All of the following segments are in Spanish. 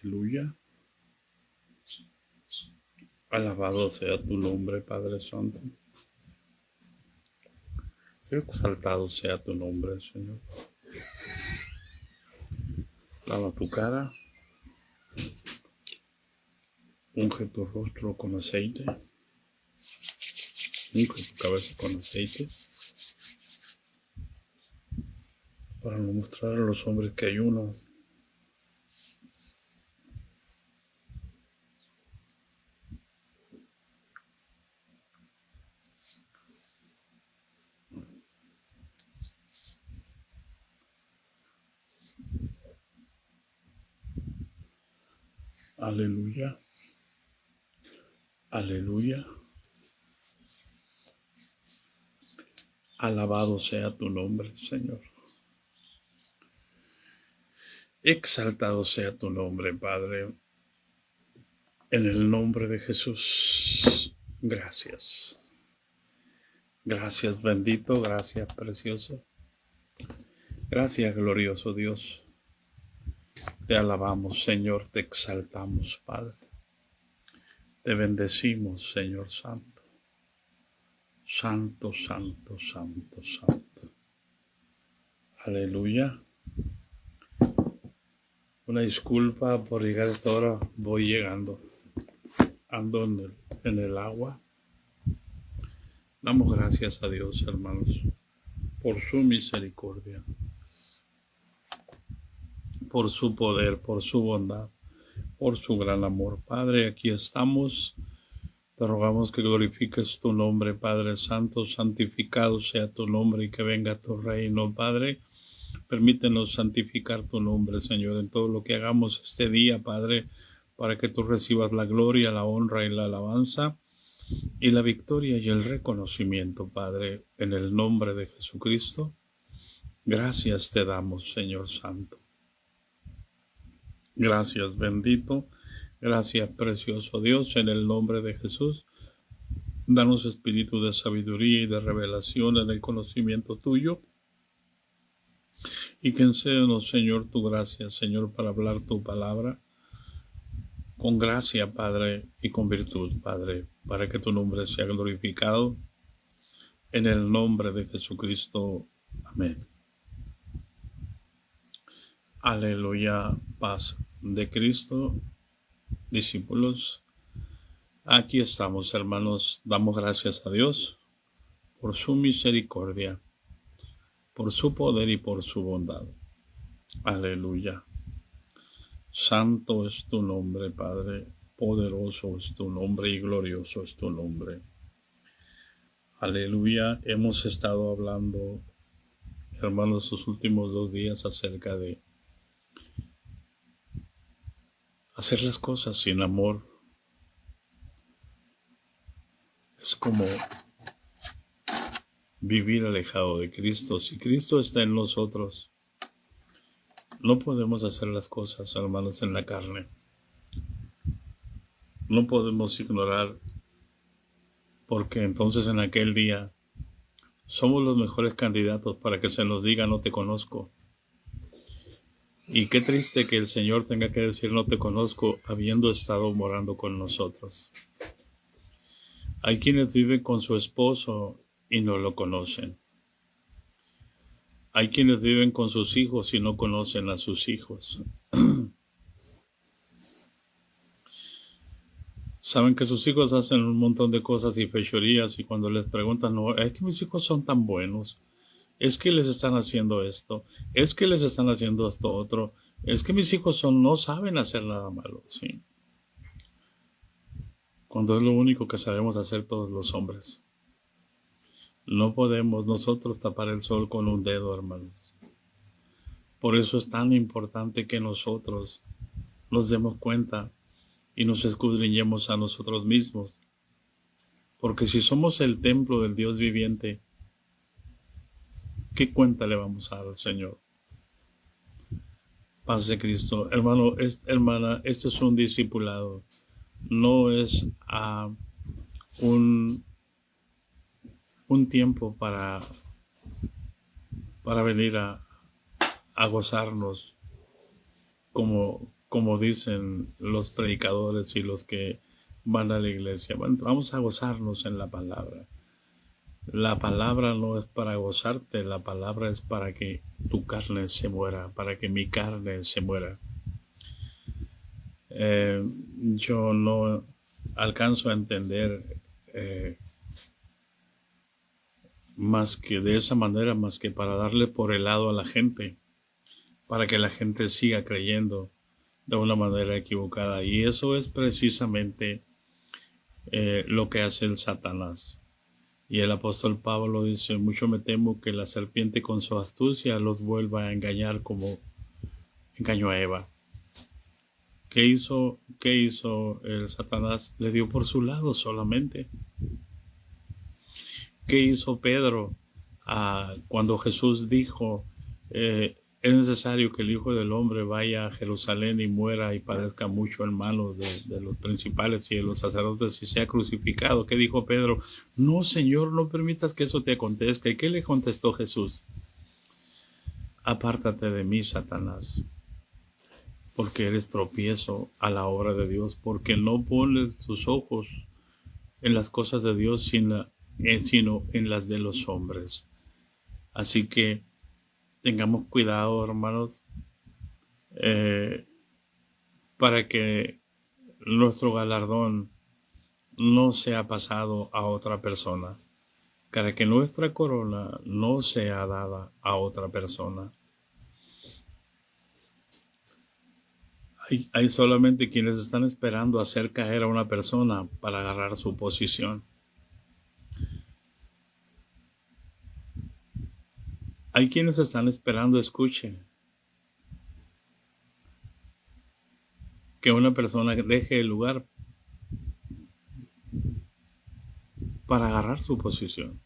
Aleluya. Alabado sea tu nombre, Padre Santo. Exaltado sea tu nombre, Señor. Lava tu cara. Unge tu rostro con aceite. Unge tu cabeza con aceite. Para no mostrar a los hombres que hay uno. Aleluya. Aleluya. Alabado sea tu nombre, Señor. Exaltado sea tu nombre, Padre. En el nombre de Jesús. Gracias. Gracias, bendito. Gracias, precioso. Gracias, glorioso Dios. Te alabamos, Señor. Te exaltamos, Padre. Te bendecimos, Señor Santo. Santo, santo, santo, santo. Aleluya. Una disculpa por llegar a esta hora. Voy llegando. Ando en el agua. Damos gracias a Dios, hermanos, por su misericordia, por su poder, por su bondad, por su gran amor. Padre, aquí estamos. Te rogamos que glorifiques tu nombre, Padre Santo. Santificado sea tu nombre y que venga tu reino, Padre. Permítenos santificar tu nombre, Señor, en todo lo que hagamos este día, Padre, para que tú recibas la gloria, la honra y la alabanza y la victoria y el reconocimiento, Padre, en el nombre de Jesucristo. Gracias te damos, Señor Santo. Gracias, bendito. Gracias, precioso Dios, en el nombre de Jesús. Danos espíritu de sabiduría y de revelación en el conocimiento tuyo. Y que enséñanos, Señor, tu gracia, Señor, para hablar tu palabra. Con gracia, Padre, y con virtud, Padre, para que tu nombre sea glorificado. En el nombre de Jesucristo. Amén. Aleluya, paz de Cristo, discípulos. Aquí estamos, hermanos. Damos gracias a Dios por su misericordia, por su poder y por su bondad. Aleluya. Santo es tu nombre, Padre. Poderoso es tu nombre y glorioso es tu nombre. Aleluya. Hemos estado hablando, hermanos, estos últimos 2 días acerca de hacer las cosas sin amor. Es como vivir alejado de Cristo. Si Cristo está en nosotros, no podemos hacer las cosas, hermanos, en la carne. No podemos ignorar, porque entonces en aquel día somos los mejores candidatos para que se nos diga no te conozco. Y qué triste que el Señor tenga que decir no te conozco habiendo estado morando con nosotros. Hay quienes viven con su esposo y no lo conocen. Hay quienes viven con sus hijos y no conocen a sus hijos. Saben que sus hijos hacen un montón de cosas y fechorías y cuando les preguntan, no, es que mis hijos son tan buenos, es que les están haciendo esto, es que les están haciendo esto otro, es que mis hijos no saben hacer nada malo, ¿sí? Cuando es lo único que sabemos hacer todos los hombres. No podemos nosotros tapar el sol con un dedo, hermanos. Por eso es tan importante que nosotros nos demos cuenta y nos escudriñemos a nosotros mismos. Porque si somos el templo del Dios viviente, ¿qué cuenta le vamos a dar al Señor? Paz de Cristo. Hermano, hermana, esto es un discipulado. No es un tiempo para venir a gozarnos como como dicen los predicadores y los que van a la iglesia. Bueno, vamos a gozarnos en la palabra. La palabra no es para gozarte, la palabra es para que tu carne se muera, para que mi carne se muera. Yo no alcanzo a entender más que de esa manera, más que para darle por el lado a la gente, para que la gente siga creyendo de una manera equivocada. Y eso es precisamente lo que hace el Satanás. Y el apóstol Pablo dice: mucho me temo que la serpiente con su astucia los vuelva a engañar como engañó a Eva. ¿Qué hizo el Satanás? Le dio por su lado solamente. ¿Qué hizo Pedro cuando Jesús dijo, es necesario que el Hijo del Hombre vaya a Jerusalén y muera y padezca mucho en manos de los principales y de los sacerdotes y sea crucificado? ¿Qué dijo Pedro? No, Señor, no permitas que eso te acontezca. ¿Y qué le contestó Jesús? Apártate de mí, Satanás, porque eres tropiezo a la obra de Dios, porque no pones tus ojos en las cosas de Dios, sino en las de los hombres. Así que tengamos cuidado, hermanos, para que nuestro galardón no sea pasado a otra persona, para que nuestra corona no sea dada a otra persona. Hay solamente quienes están esperando hacer caer a una persona para agarrar su posición. Hay quienes están esperando, escuche, que una persona deje el lugar para agarrar su posición.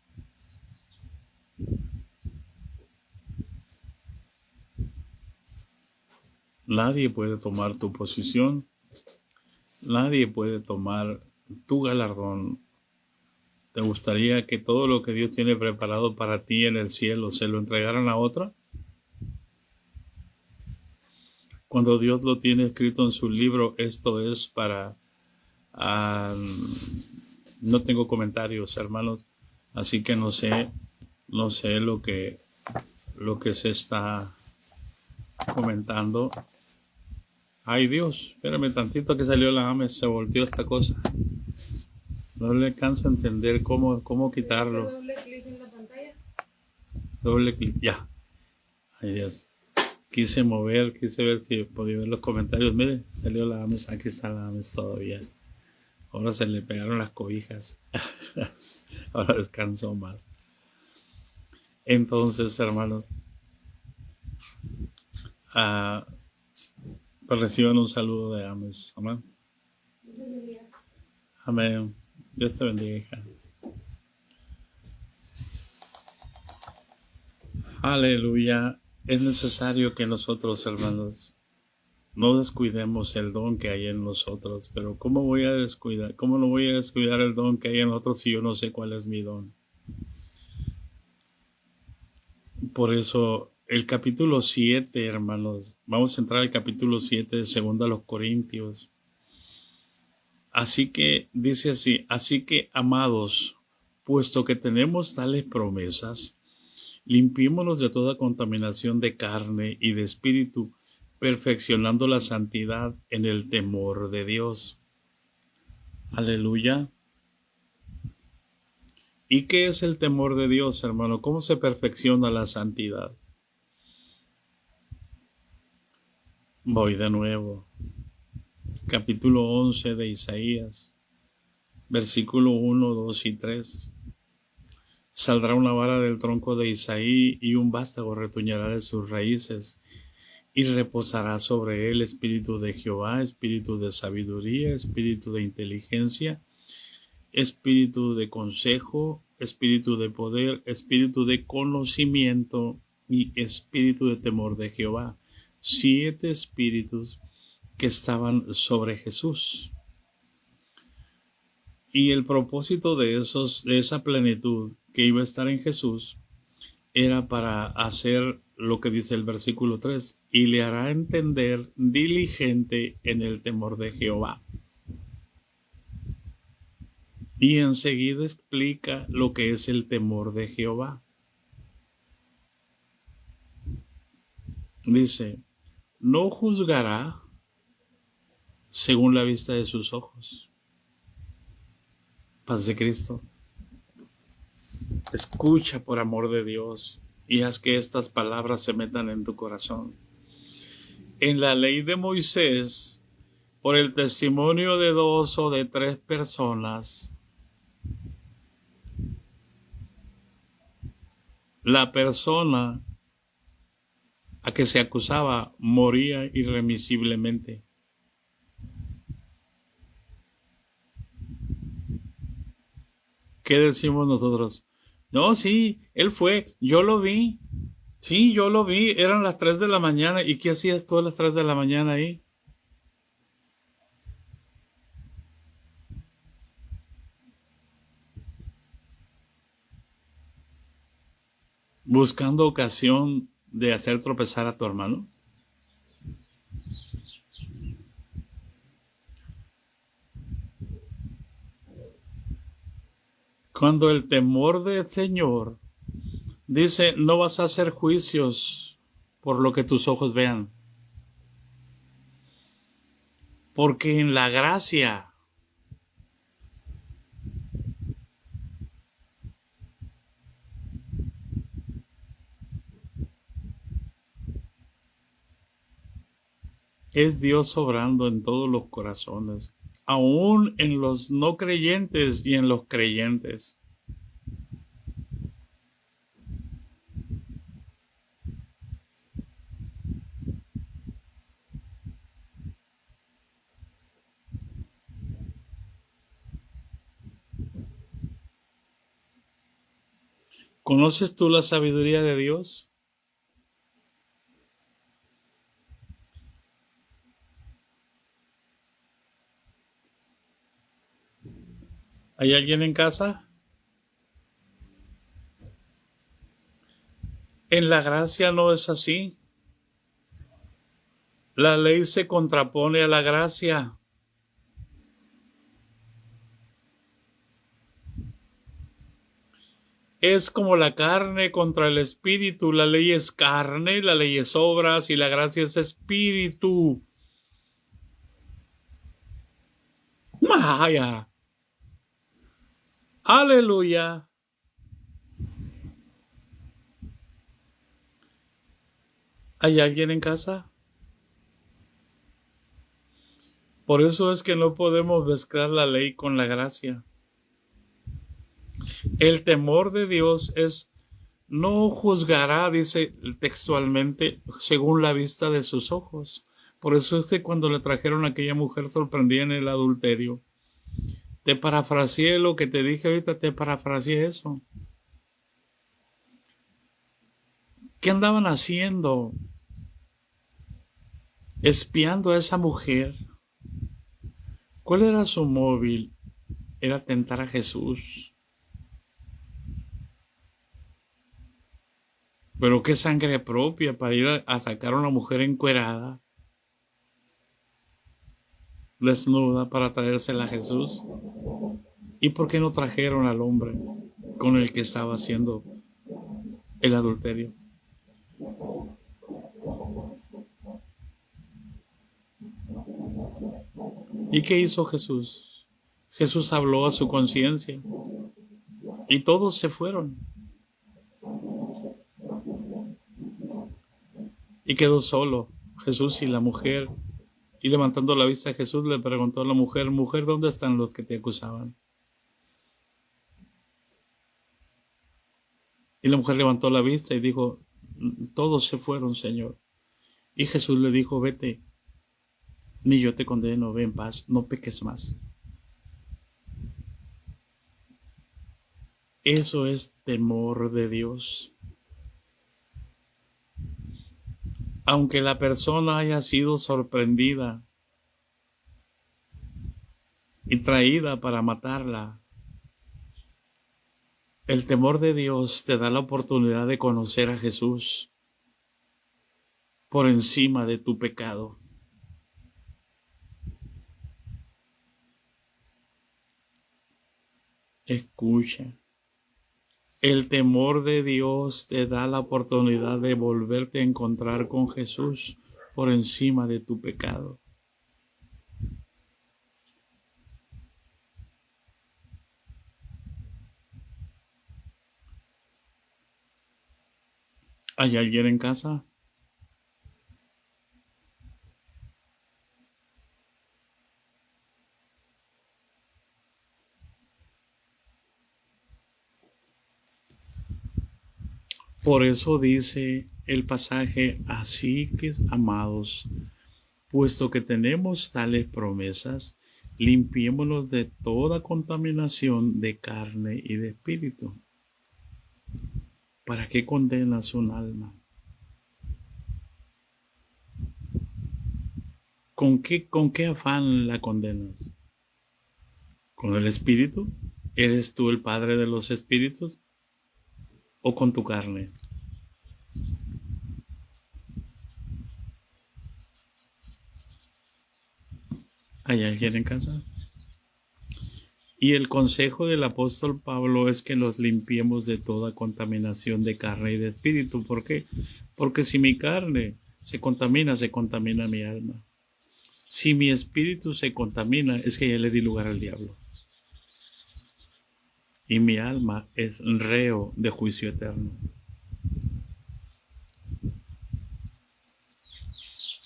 Nadie puede tomar tu posición, nadie puede tomar tu galardón. ¿Te gustaría que todo lo que Dios tiene preparado para ti en el cielo se lo entregaran a otra? Cuando Dios lo tiene escrito en su libro, esto es para... no tengo comentarios, hermanos, así que no sé lo que se está comentando. Ay, Dios, espérame tantito que salió la AME, se volteó esta cosa. No le alcanzo a entender cómo quitarlo. Doble clic en la pantalla. Doble clic, ya. Ay, Dios. Quise ver si podía ver los comentarios. Mire, salió la AMES, aquí está la AMES todavía. Ahora se le pegaron las cobijas. Ahora descansó más. Entonces, hermanos, pues reciban un saludo de AMES. Amén. Amén. Dios te bendiga, hija. Aleluya. Es necesario que nosotros, hermanos, no descuidemos el don que hay en nosotros. Pero ¿cómo no voy a descuidar el don que hay en nosotros si yo no sé cuál es mi don? Por eso, el capítulo 7, hermanos, vamos a entrar al capítulo 7 de 2 a los Corintios. Así que, dice así: así que, amados, puesto que tenemos tales promesas, limpiémonos de toda contaminación de carne y de espíritu, perfeccionando la santidad en el temor de Dios. Aleluya. ¿Y qué es el temor de Dios, hermano? ¿Cómo se perfecciona la santidad? Voy de nuevo. Capítulo 11 de Isaías, versículo 1, 2 y 3. Saldrá una vara del tronco de Isaí y un vástago retoñará de sus raíces, y reposará sobre él espíritu de Jehová, espíritu de sabiduría, espíritu de inteligencia, espíritu de consejo, espíritu de poder, espíritu de conocimiento y espíritu de temor de Jehová. 7 espíritus que estaban sobre Jesús. Y el propósito de esa plenitud que iba a estar en Jesús era para hacer lo que dice el versículo 3, y le hará entender diligente en el temor de Jehová. Y enseguida explica lo que es el temor de Jehová. Dice, no juzgará según la vista de sus ojos. Paz de Cristo. Escucha por amor de Dios y haz que estas palabras se metan en tu corazón. En la ley de Moisés, por el testimonio de 2 o de 3 personas, la persona a que se acusaba moría irremisiblemente. ¿Qué decimos nosotros? No, sí, él fue, yo lo vi. Sí, yo lo vi, eran las 3 de la mañana. ¿Y qué hacías tú a las 3 de la mañana ahí? Buscando ocasión de hacer tropezar a tu hermano. Cuando el temor del Señor dice, no vas a hacer juicios por lo que tus ojos vean. Porque en la gracia es Dios obrando en todos los corazones, aún en los no creyentes y en los creyentes. ¿Conoces tú la sabiduría de Dios? ¿Hay alguien en casa? En la gracia no es así. La ley se contrapone a la gracia. Es como la carne contra el espíritu. La ley es carne, la ley es obras y la gracia es espíritu. ¡Maya! ¡Aleluya! ¿Hay alguien en casa? Por eso es que no podemos mezclar la ley con la gracia. El temor de Dios es, no juzgará, dice textualmente, según la vista de sus ojos. Por eso es que cuando le trajeron a aquella mujer sorprendida en el adulterio, te parafraseé lo que te dije ahorita, te parafraseé eso. ¿Qué andaban haciendo? Espiando a esa mujer. ¿Cuál era su móvil? Era tentar a Jesús. Pero qué sangre propia para ir a sacar a una mujer encuerada, desnuda, para traérsela a Jesús. ¿Y por qué no trajeron al hombre con el que estaba haciendo el adulterio? ¿Y qué hizo Jesús? Jesús habló a su conciencia y todos se fueron. Y quedó solo Jesús y la mujer. Y levantando la vista, Jesús le preguntó a la mujer, mujer, ¿dónde están los que te acusaban? Y la mujer levantó la vista y dijo, todos se fueron, Señor. Y Jesús le dijo, vete, ni yo te condeno, ve en paz, no peques más. Eso es temor de Dios. Aunque la persona haya sido sorprendida y traída para matarla, el temor de Dios te da la oportunidad de conocer a Jesús. por encima de tu pecado. Escucha. El temor de Dios te da la oportunidad de volverte a encontrar con Jesús por encima de tu pecado. ¿Hay alguien en casa? Por eso dice el pasaje, así que, amados, puesto que tenemos tales promesas, limpiémonos de toda contaminación de carne y de espíritu. ¿Para qué condenas un alma? ¿Con qué afán la condenas? ¿Con el espíritu? ¿Eres tú el padre de los espíritus? ¿O con tu carne? ¿Hay alguien en casa? Y el consejo del apóstol Pablo es que nos limpiemos de toda contaminación de carne y de espíritu. ¿Por qué? Porque si mi carne se contamina mi alma. Si mi espíritu se contamina, es que ya le di lugar al diablo. Y mi alma es reo de juicio eterno.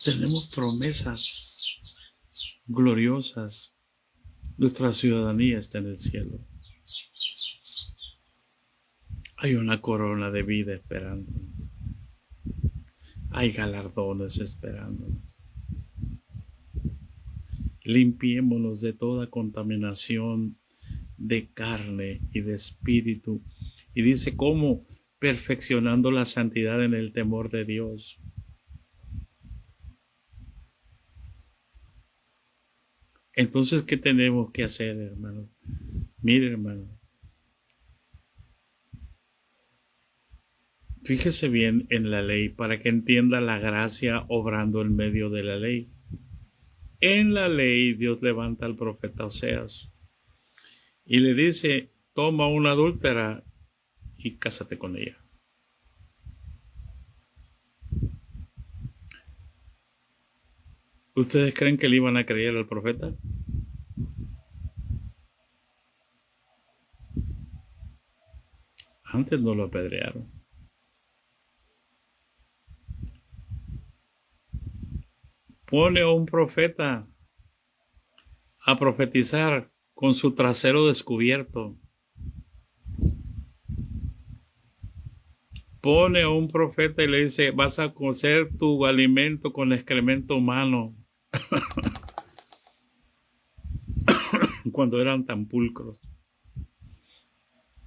Tenemos promesas gloriosas. Nuestra ciudadanía está en el cielo. Hay una corona de vida esperando. Hay galardones esperando. Limpiémonos de toda contaminación de carne y de espíritu. Y dice cómo perfeccionando la santidad en el temor de Dios. Entonces, ¿qué tenemos que hacer, hermano? Mire, hermano. Fíjese bien en la ley para que entienda la gracia obrando en medio de la ley. En la ley Dios levanta al profeta Oseas y le dice, toma una adúltera y cásate con ella. ¿Ustedes creen que le iban a creer al profeta? Antes no lo apedrearon. Pone a un profeta a profetizar con su trasero descubierto. Pone a un profeta y le dice, vas a cocer tu alimento con excremento humano. Cuando eran tan pulcros.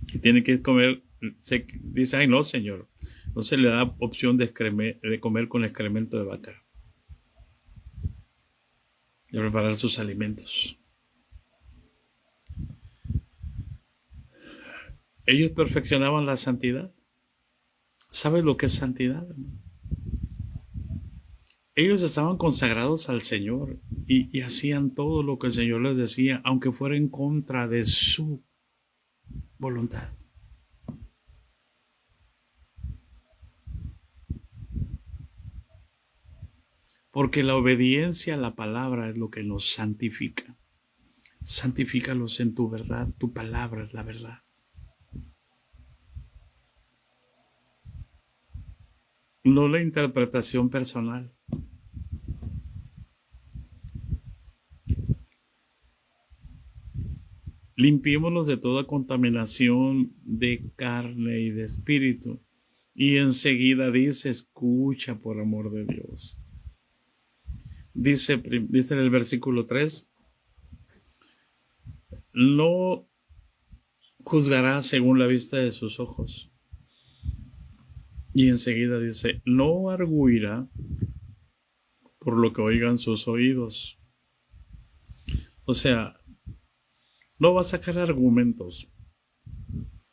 Y tiene que comer, dice, ay no, señor. No se le da opción de comer con excremento de vaca. De preparar sus alimentos. Ellos perfeccionaban la santidad. ¿Sabes lo que es santidad, hermano? Ellos estaban consagrados al Señor y hacían todo lo que el Señor les decía, aunque fuera en contra de su voluntad. Porque la obediencia a la palabra es lo que nos santifica. Santifícalos en tu verdad, tu palabra es la verdad. No la interpretación personal. Limpiémonos de toda contaminación de carne y de espíritu. Y enseguida dice, escucha por amor de Dios. Dice en el versículo 3, no juzgará según la vista de sus ojos. Y enseguida dice, no arguirá por lo que oigan sus oídos. O sea, no va a sacar argumentos,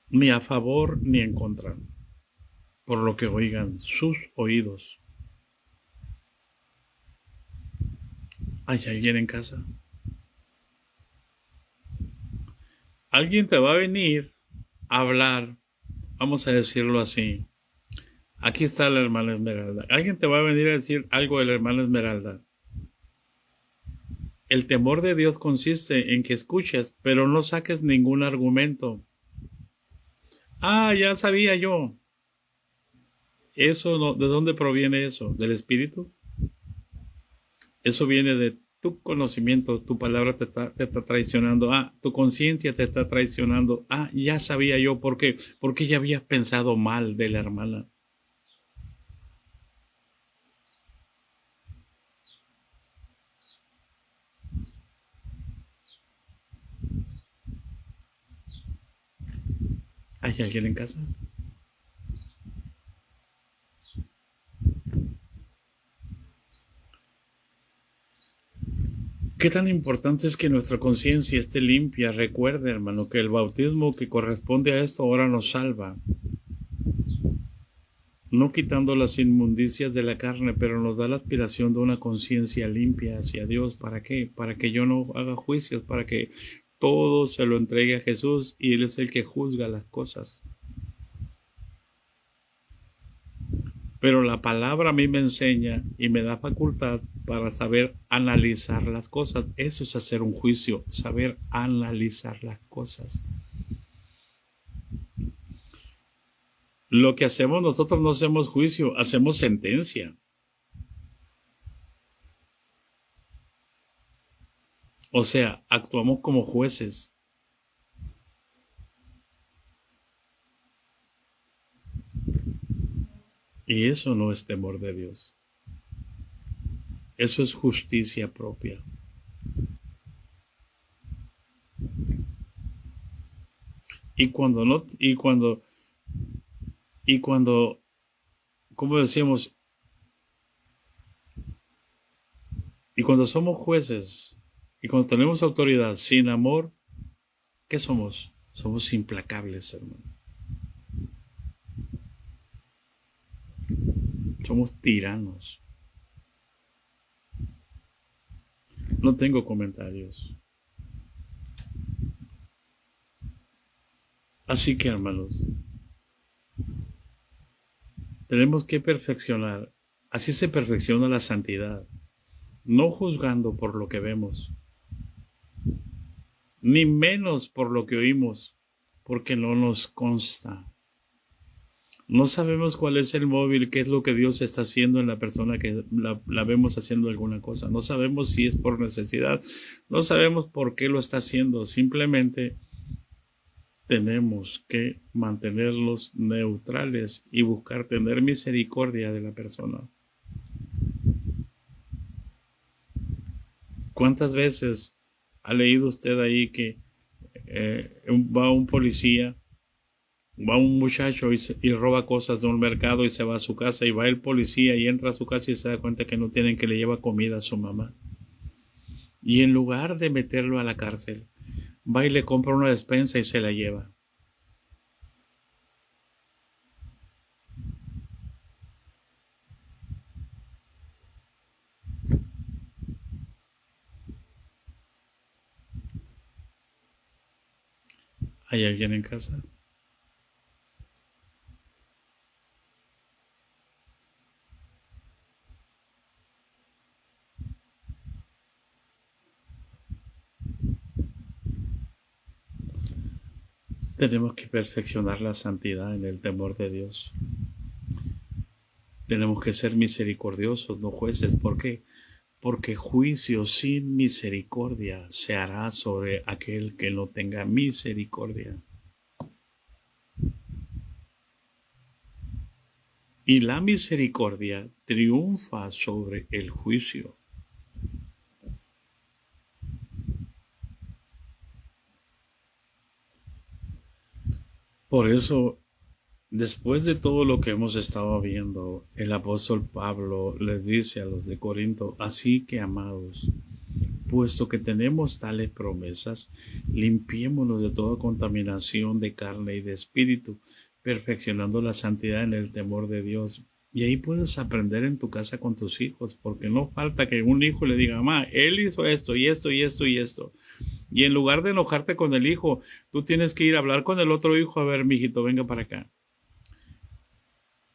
ni a favor ni en contra, por lo que oigan sus oídos. ¿Hay alguien en casa? Alguien te va a venir a hablar, vamos a decirlo así. Aquí está la hermana Esmeralda. Alguien te va a venir a decir algo de la hermana Esmeralda. El temor de Dios consiste en que escuches, pero no saques ningún argumento. Ah, ya sabía yo. Eso no, ¿de dónde proviene eso? ¿Del espíritu? Eso viene de tu conocimiento, tu palabra te está traicionando. Ah, tu conciencia te está traicionando. Ah, ya sabía yo por qué. Porque ya habías pensado mal de la hermana. ¿Hay alguien en casa? ¿Qué tan importante es que nuestra conciencia esté limpia? Recuerde, hermano, que el bautismo que corresponde a esto ahora nos salva. No quitando las inmundicias de la carne, pero nos da la aspiración de una conciencia limpia hacia Dios. ¿Para qué? Para que yo no haga juicios, para que todo se lo entregue a Jesús y Él es el que juzga las cosas. Pero la palabra a mí me enseña y me da facultad para saber analizar las cosas. Eso es hacer un juicio, saber analizar las cosas. Lo que hacemos nosotros no hacemos juicio, hacemos sentencia. O sea, actuamos como jueces. Y eso no es temor de Dios. Eso es justicia propia. Y cuando no, y cuando, como decíamos, y cuando somos jueces, y cuando tenemos autoridad sin amor, ¿qué somos? Somos implacables, hermano. Somos tiranos. No tengo comentarios. Así que, hermanos, tenemos que perfeccionar. Así se perfecciona la santidad. No juzgando por lo que vemos, ni menos por lo que oímos, porque no nos consta. No sabemos cuál es el móvil, qué es lo que Dios está haciendo en la persona que la vemos haciendo alguna cosa. No sabemos si es por necesidad, no sabemos por qué lo está haciendo. Simplemente tenemos que mantenerlos neutrales y buscar tener misericordia de la persona. ¿Cuántas veces ha leído usted ahí que va un policía, va un muchacho y roba cosas de un mercado y se va a su casa y va el policía y entra a su casa y se da cuenta que no tienen, que le lleva comida a su mamá? Y en lugar de meterlo a la cárcel, va y le compra una despensa y se la lleva. ¿Hay alguien en casa? Tenemos que perfeccionar la santidad en el temor de Dios. Tenemos que ser misericordiosos, no jueces. ¿Por qué? Porque juicio sin misericordia se hará sobre aquel que no tenga misericordia. Y la misericordia triunfa sobre el juicio. Por eso, después de todo lo que hemos estado viendo, el apóstol Pablo les dice a los de Corinto: así que, amados, puesto que tenemos tales promesas, limpiémonos de toda contaminación de carne y de espíritu, perfeccionando la santidad en el temor de Dios. Y ahí puedes aprender en tu casa con tus hijos, porque no falta que un hijo le diga, mamá, él hizo esto y esto y esto y esto. Y en lugar de enojarte con el hijo, tú tienes que ir a hablar con el otro hijo, a ver, mijito, venga para acá.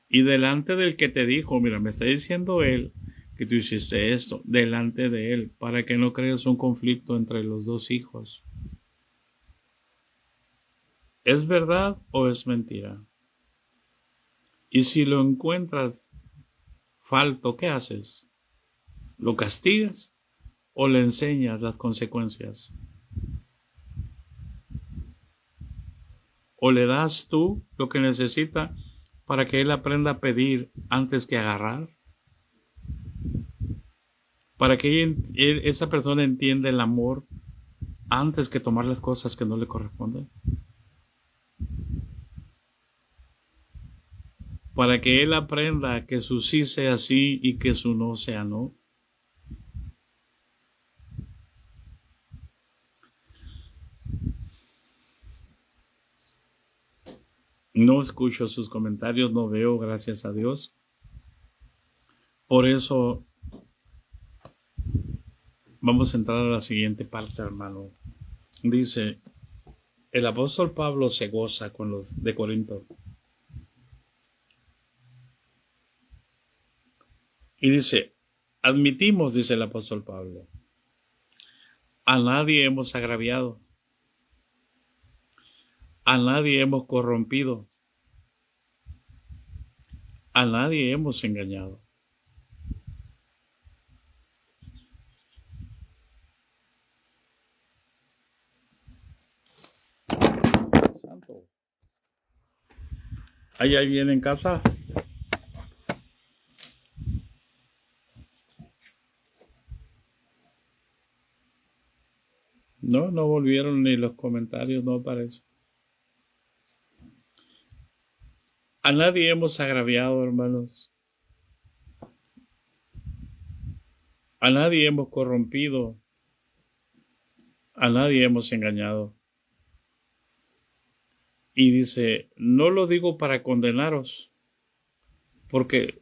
Y delante del que te dijo, mira, me está diciendo él que tú hiciste esto, delante de él, para que no crees un conflicto entre los dos hijos. ¿Es verdad o es mentira? Y si lo encuentras falto, ¿qué haces? ¿Lo castigas o le enseñas las consecuencias? ¿O le das tú lo que necesita para que él aprenda a pedir antes que agarrar? Para que esa persona entienda el amor antes que tomar las cosas que no le corresponden. Para que él aprenda que su sí sea sí y que su no sea no. No escucho sus comentarios, no veo, gracias a Dios. Por eso vamos a entrar a la siguiente parte, hermano. Dice, el apóstol Pablo se goza con los de Corinto. Y dice, admitimos, dice el apóstol Pablo, a nadie hemos agraviado, a nadie hemos corrompido, a nadie hemos engañado. Santo. ¿Hay alguien en casa? No, no volvieron ni los comentarios, no aparece. A nadie hemos agraviado, hermanos. A nadie hemos corrompido. A nadie hemos engañado. Y dice, no lo digo para condenaros, porque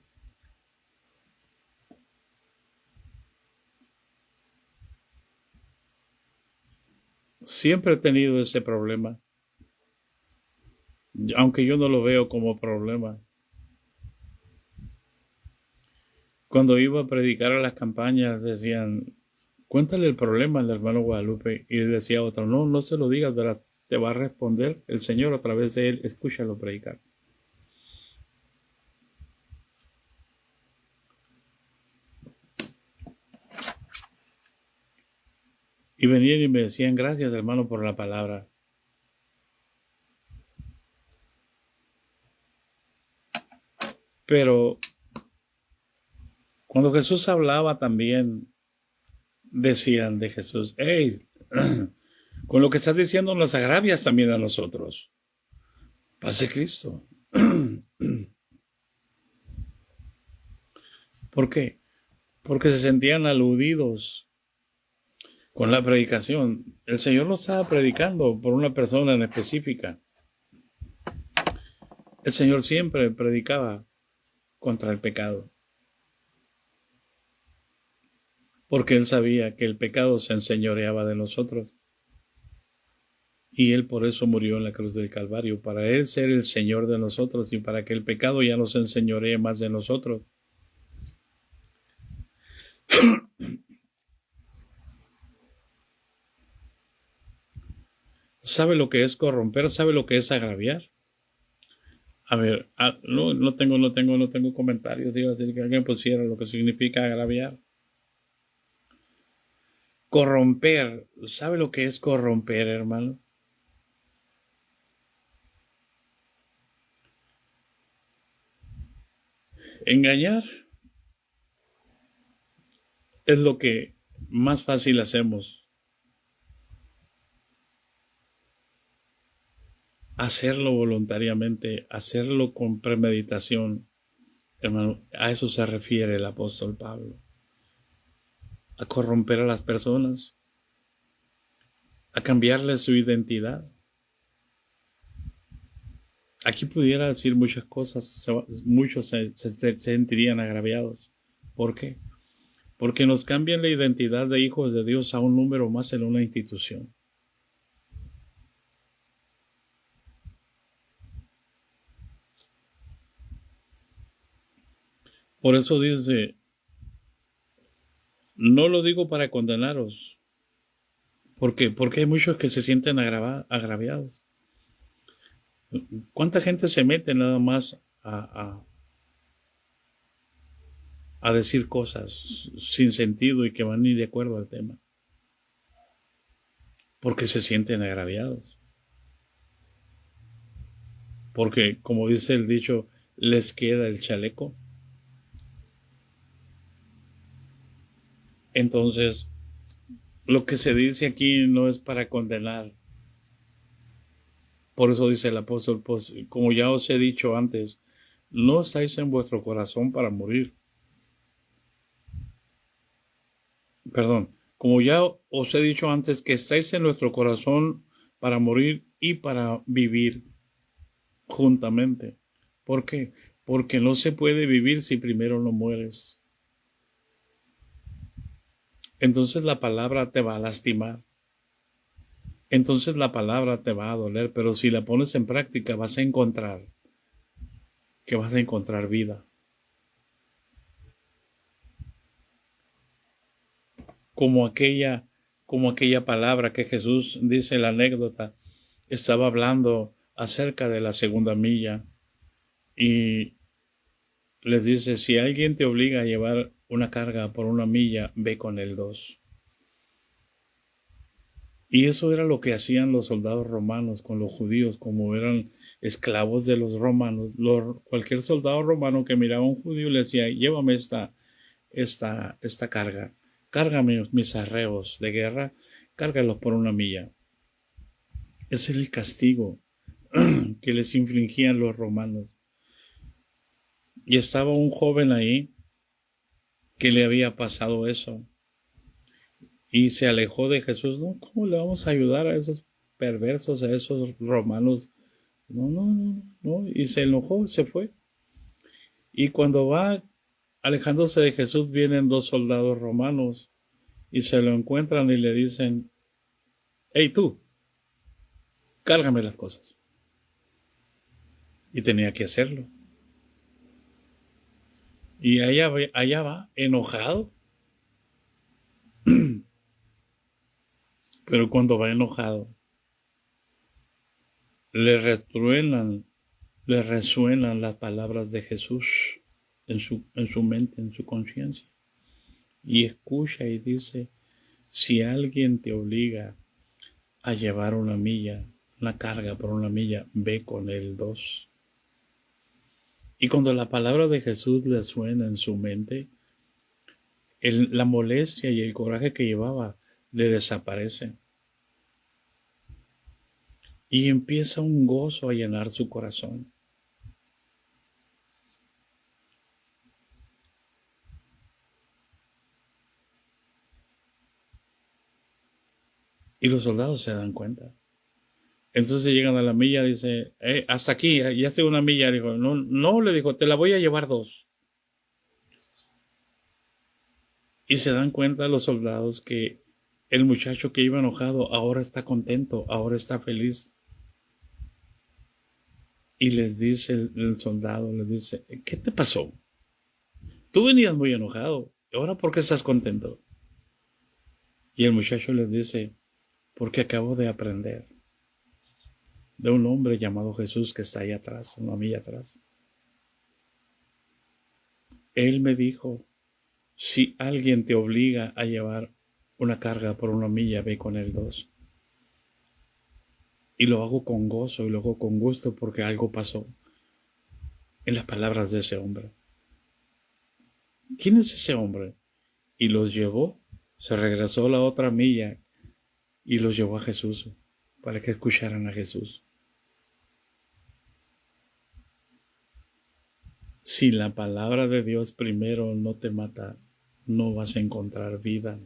siempre he tenido ese problema, aunque yo no lo veo como problema. Cuando iba a predicar a las campañas decían, cuéntale el problema al hermano Guadalupe, y decía otro, no, no se lo digas, ¿verdad? Te va a responder el Señor a través de él, escúchalo predicar. Y venían y me decían, gracias hermano por la palabra. Pero cuando Jesús hablaba también, decían de Jesús, hey, con lo que estás diciendo nos agravias también a nosotros. Paz de Cristo. ¿Por qué? Porque se sentían aludidos con la predicación. El Señor no estaba predicando por una persona en específica. El Señor siempre predicaba contra el pecado. Porque Él sabía que el pecado se enseñoreaba de nosotros. Y Él por eso murió en la cruz del Calvario, para Él ser el Señor de nosotros y para que el pecado ya no se enseñoree más de nosotros. ¿Sabe lo que es corromper? ¿Sabe lo que es agraviar? A ver, no tengo comentarios. Digo, decir que alguien pusiera lo que significa agraviar. Corromper. ¿Sabe lo que es corromper, hermanos? Engañar es lo que más fácil hacemos. Hacerlo voluntariamente, hacerlo con premeditación. Hermano, a eso se refiere el apóstol Pablo. A corromper a las personas, a cambiarles su identidad. Aquí pudiera decir muchas cosas, muchos se sentirían agraviados. ¿Por qué? Porque nos cambian la identidad de hijos de Dios a un número más en una institución. Por eso dice, no lo digo para condenaros. ¿Por qué? Porque hay muchos que se sienten agraviados. ¿Cuánta gente se mete nada más a decir cosas sin sentido y que van ni de acuerdo al tema? Porque se sienten agraviados. Porque, como dice el dicho, les queda el chaleco. Entonces, lo que se dice aquí no es para condenar. Por eso dice el apóstol, pues, como ya os he dicho antes, no estáis en vuestro corazón para morir. Perdón, como ya os he dicho antes, que estáis en nuestro corazón para morir y para vivir juntamente. ¿Por qué? Porque no se puede vivir si primero no mueres. Entonces la palabra te va a lastimar. Entonces la palabra te va a doler, pero si la pones en práctica vas a encontrar vida. Como aquella, como aquella palabra que Jesús dice en la anécdota, estaba hablando acerca de la segunda milla y les dice, si alguien te obliga a llevar una carga por una milla, ve con el 2. Y eso era lo que hacían los soldados romanos con los judíos, como eran esclavos de los romanos. Cualquier soldado romano que miraba a un judío le decía, llévame esta carga, cárgame mis arreos de guerra, cárgalos por una milla. Ese era el castigo que les infligían los romanos. Y estaba un joven ahí que le había pasado eso. Y se alejó de Jesús. No, ¿cómo le vamos a ayudar a esos perversos, a esos romanos? No, no, no, no. Y se enojó, se fue. Y cuando va alejándose de Jesús, vienen dos soldados romanos y se lo encuentran y le dicen, hey tú, cárgame las cosas. Y tenía que hacerlo. Y allá va, enojado. Pero cuando va enojado, le retruenan, le resuenan las palabras de Jesús en su mente, en su conciencia. Y escucha y dice, si alguien te obliga a llevar una milla, una carga por una milla, ve con él 2. Y cuando la palabra de Jesús le suena en su mente, la molestia y el coraje que llevaba le desaparece. Y empieza un gozo a llenar su corazón. Y los soldados se dan cuenta. Entonces llegan a la milla, dice, hasta aquí, ya estoy una milla. Dijo, no, no, le dijo, te la voy a llevar 2. Y se dan cuenta los soldados que el muchacho que iba enojado ahora está contento, ahora está feliz. Y les dice el soldado, les dice, ¿qué te pasó? Tú venías muy enojado, ¿ahora por qué estás contento? Y el muchacho les dice, porque acabo de aprender de un hombre llamado Jesús que está ahí atrás, una milla atrás. Él me dijo, si alguien te obliga a llevar una carga por una milla, ve con él 2. Y lo hago con gozo y lo hago con gusto porque algo pasó en las palabras de ese hombre. ¿Quién es ese hombre? Y los llevó, se regresó la otra milla y los llevó a Jesús para que escucharan a Jesús. Si la palabra de Dios primero no te mata, no vas a encontrar vida.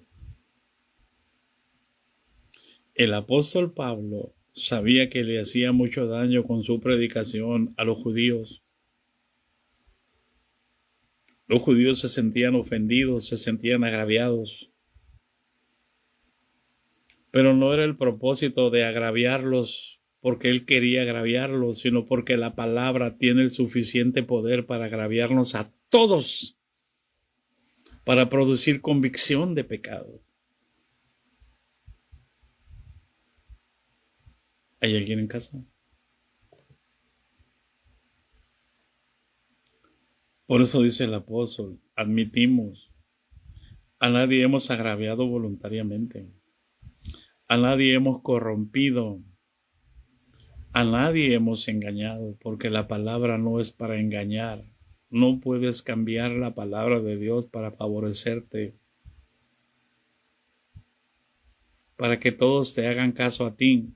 El apóstol Pablo Sabía que le hacía mucho daño con su predicación a los judíos. Los judíos se sentían ofendidos, se sentían agraviados. Pero no era el propósito de agraviarlos porque él quería agraviarlos, sino porque la palabra tiene el suficiente poder para agraviarnos a todos, para producir convicción de pecados. ¿Hay alguien en casa? Por eso dice el apóstol, admitimos, a nadie hemos agraviado voluntariamente, a nadie hemos corrompido, a nadie hemos engañado, porque la palabra no es para engañar. No puedes cambiar la palabra de Dios para favorecerte, para que todos te hagan caso a ti.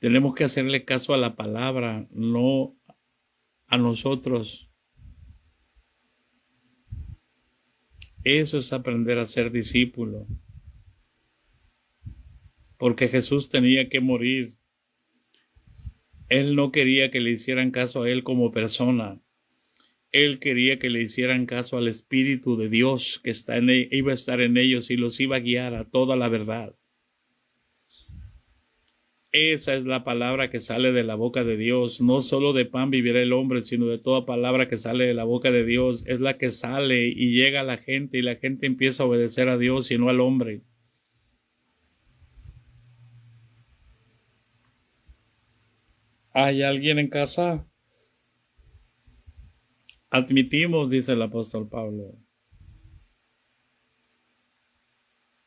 Tenemos que hacerle caso a la palabra, no a nosotros. Eso es aprender a ser discípulo. Porque Jesús tenía que morir. Él no quería que le hicieran caso a él como persona. Él quería que le hicieran caso al Espíritu de Dios que iba a estar en ellos y los iba a guiar a toda la verdad. Esa es la palabra que sale de la boca de Dios. No solo de pan vivirá el hombre, sino de toda palabra que sale de la boca de Dios. Es la que sale y llega a la gente y la gente empieza a obedecer a Dios y no al hombre. ¿Hay alguien en casa? Admitimos, dice el apóstol Pablo.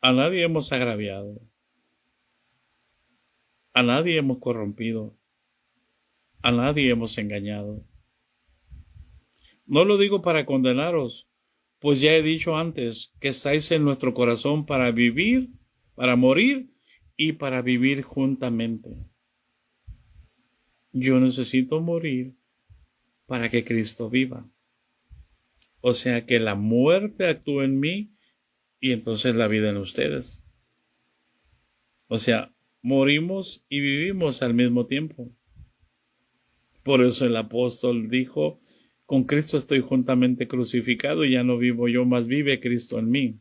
A nadie hemos agraviado. A nadie hemos corrompido. A nadie hemos engañado. No lo digo para condenaros, pues ya he dicho antes que estáis en nuestro corazón para vivir, para morir y para vivir juntamente. Yo necesito morir para que Cristo viva. O sea que la muerte actúa en mí y entonces la vida en ustedes. O sea, morimos y vivimos al mismo tiempo. Por eso el apóstol dijo, con Cristo estoy juntamente crucificado y ya no vivo yo, mas vive Cristo en mí.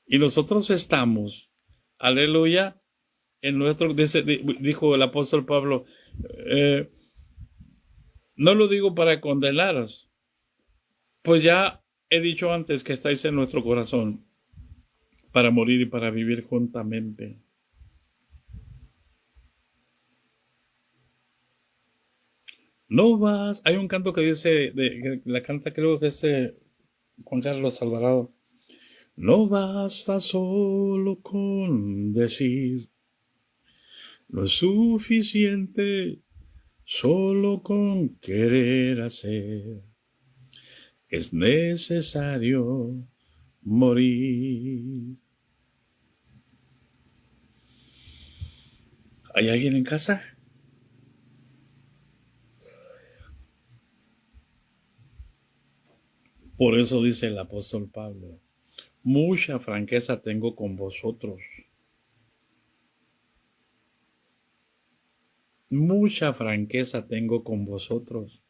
Y nosotros estamos, aleluya, en nuestro, dijo el apóstol Pablo, no lo digo para condenaros, pues ya he dicho antes que estáis en nuestro corazón para morir y para vivir juntamente. No vas, hay un canto que dice, la canta creo que es Juan Carlos Alvarado. No basta solo con decir, no es suficiente solo con querer hacer. Es necesario morir. ¿Hay alguien en casa? Por eso dice el apóstol Pablo, mucha franqueza tengo con vosotros. Mucha franqueza tengo con vosotros.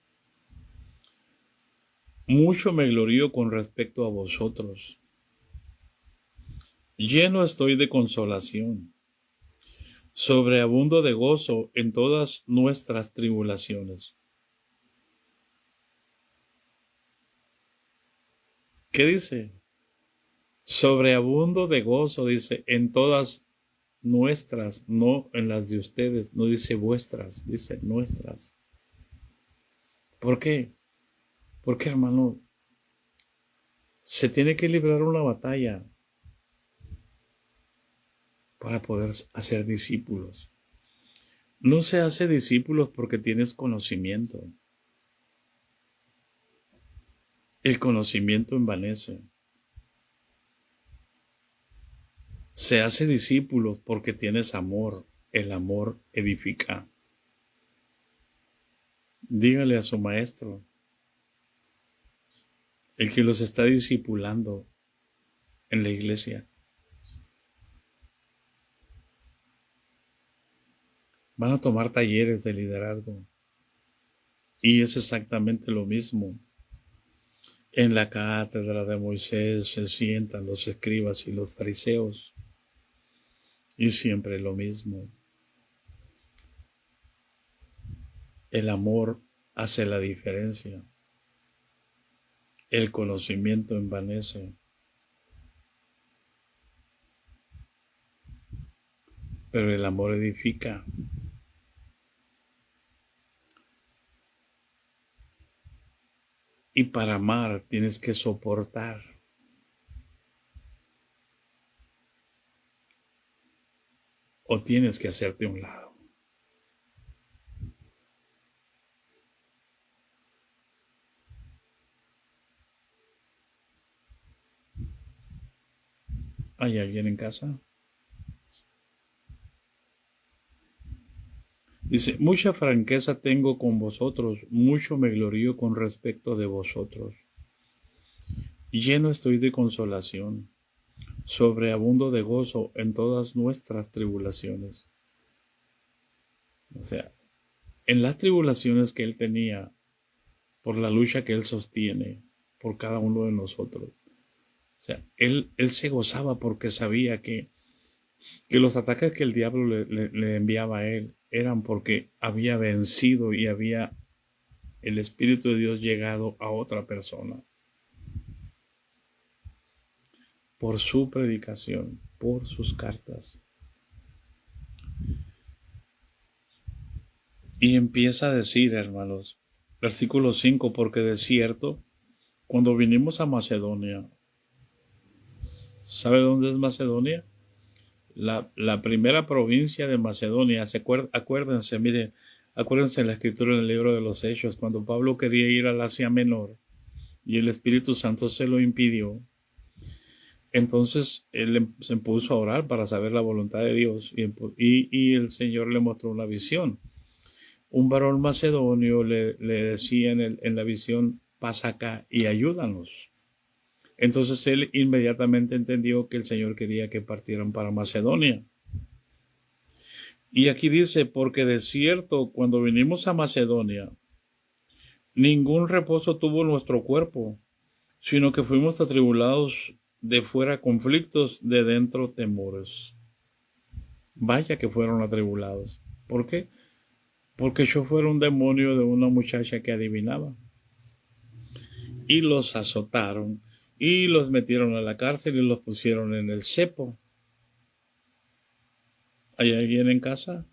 Mucho me glorío con respecto a vosotros. Lleno estoy de consolación. Sobreabundo de gozo en todas nuestras tribulaciones. ¿Qué dice? Sobreabundo de gozo, dice, en todas nuestras, no en las de ustedes, no dice vuestras, dice nuestras. ¿Por qué? Porque, hermano, se tiene que librar una batalla para poder hacer discípulos. No se hace discípulos porque tienes conocimiento. El conocimiento envanece. Se hace discípulos porque tienes amor. El amor edifica. Dígale a su maestro, el que los está discipulando en la iglesia. Van a tomar talleres de liderazgo. Y es exactamente lo mismo. En la cátedra de Moisés se sientan los escribas y los fariseos. Y siempre lo mismo. El amor hace la diferencia. El conocimiento envanece. Pero el amor edifica. Y para amar tienes que soportar. O tienes que hacerte a un lado. ¿Hay alguien en casa? Dice, mucha franqueza tengo con vosotros, mucho me glorío con respecto de vosotros. Lleno estoy de consolación, sobreabundo de gozo en todas nuestras tribulaciones. O sea, en las tribulaciones que él tenía, por la lucha que él sostiene, por cada uno de nosotros. O sea, él se gozaba porque sabía que los ataques que el diablo le enviaba a él eran porque había vencido y había el Espíritu de Dios llegado a otra persona. Por su predicación, por sus cartas. Y empieza a decir, hermanos, versículo 5, porque de cierto, cuando vinimos a Macedonia, ¿sabe dónde es Macedonia? La primera provincia de Macedonia. Acuérdense, miren, acuérdense en la escritura en el libro de los Hechos, cuando Pablo quería ir al Asia Menor y el Espíritu Santo se lo impidió. Entonces él se puso a orar para saber la voluntad de Dios y el Señor le mostró una visión. Un varón macedonio le decía en la visión, pasa acá y ayúdanos. Entonces él inmediatamente entendió que el Señor quería que partieran para Macedonia. Y aquí dice, porque de cierto, cuando vinimos a Macedonia, ningún reposo tuvo nuestro cuerpo, sino que fuimos atribulados de fuera conflictos, de dentro temores. Vaya que fueron atribulados. ¿Por qué? Porque yo fuera un demonio de una muchacha que adivinaba. Y los azotaron, y los metieron a la cárcel y los pusieron en el cepo. ¿Hay alguien en casa?